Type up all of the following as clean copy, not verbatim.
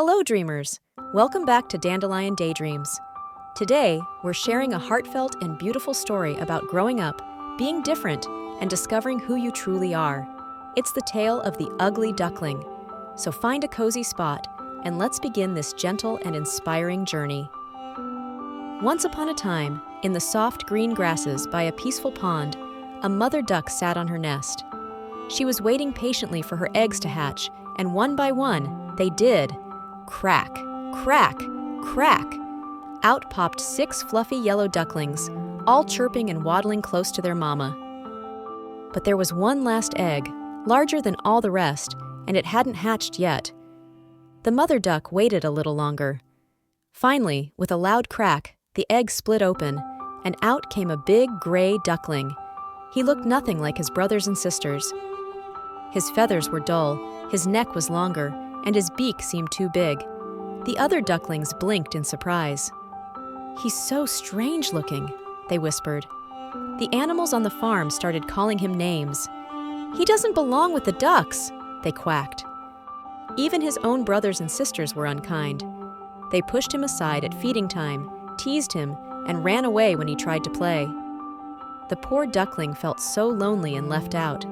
Hello, dreamers! Welcome back to Dandelion Daydreams. Today, we're sharing a heartfelt and beautiful story about growing up, being different, and discovering who you truly are. It's the tale of the Ugly Duckling. So find a cozy spot, and let's begin this gentle and inspiring journey. Once upon a time, in the soft green grasses by a peaceful pond, a mother duck sat on her nest. She was waiting patiently for her eggs to hatch, and one by one, they did. Crack, crack, crack! Out popped 6 fluffy yellow ducklings, all chirping and waddling close to their mama. But there was one last egg, larger than all the rest, and it hadn't hatched yet. The mother duck waited a little longer. Finally, with a loud crack, the egg split open, and out came a big gray duckling. He looked nothing like his brothers and sisters. His feathers were dull, his neck was longer, and his beak seemed too big. The other ducklings blinked in surprise. "He's so strange looking," they whispered. The animals on the farm started calling him names. "He doesn't belong with the ducks," they quacked. Even his own brothers and sisters were unkind. They pushed him aside at feeding time, teased him, and ran away when he tried to play. The poor duckling felt so lonely and left out.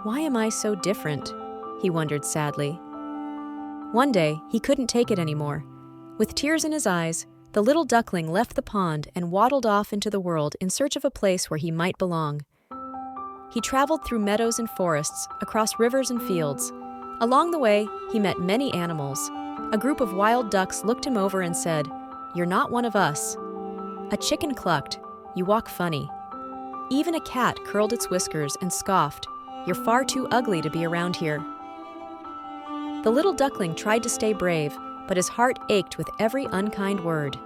"Why am I so different?" he wondered sadly. One day, he couldn't take it anymore. With tears in his eyes, the little duckling left the pond and waddled off into the world in search of a place where he might belong. He traveled through meadows and forests, across rivers and fields. Along the way, he met many animals. A group of wild ducks looked him over and said, "You're not one of us." A chicken clucked, "You walk funny." Even a cat curled its whiskers and scoffed, "You're far too ugly to be around here." The little duckling tried to stay brave, but his heart ached with every unkind word.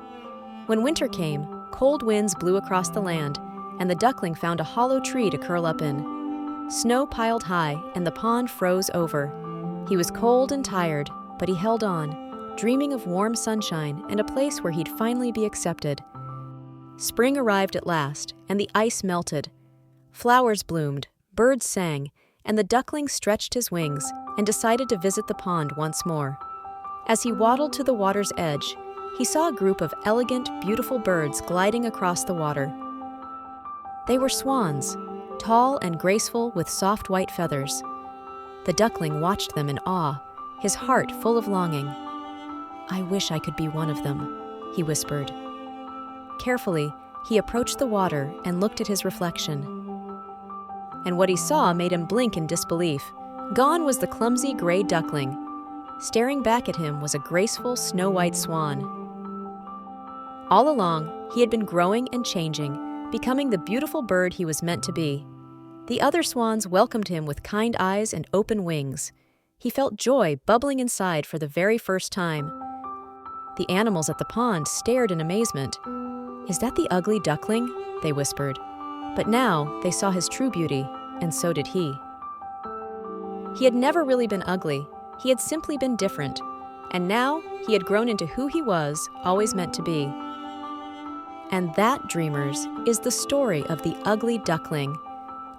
When winter came, cold winds blew across the land, and the duckling found a hollow tree to curl up in. Snow piled high, and the pond froze over. He was cold and tired, but he held on, dreaming of warm sunshine and a place where he'd finally be accepted. Spring arrived at last, and the ice melted. Flowers bloomed, birds sang, and the duckling stretched his wings and decided to visit the pond once more. As he waddled to the water's edge, he saw a group of elegant, beautiful birds gliding across the water. They were swans, tall and graceful with soft white feathers. The duckling watched them in awe, his heart full of longing. "I wish I could be one of them," he whispered. Carefully, he approached the water and looked at his reflection. And what he saw made him blink in disbelief. Gone was the clumsy gray duckling. Staring back at him was a graceful snow-white swan. All along, he had been growing and changing, becoming the beautiful bird he was meant to be. The other swans welcomed him with kind eyes and open wings. He felt joy bubbling inside for the very first time. The animals at the pond stared in amazement. "Is that the ugly duckling?" they whispered. But now they saw his true beauty, and so did he. He had never really been ugly. He had simply been different. And now he had grown into who he was, always meant to be. And that, dreamers, is the story of the Ugly Duckling.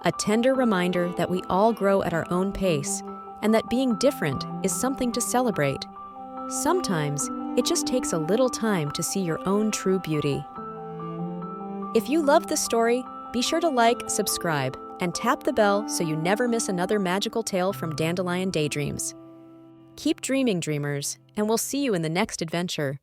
A tender reminder that we all grow at our own pace, and that being different is something to celebrate. Sometimes it just takes a little time to see your own true beauty. If you loved this story, be sure to like, subscribe, and tap the bell so you never miss another magical tale from Dandelion Daydreams. Keep dreaming, dreamers, and we'll see you in the next adventure.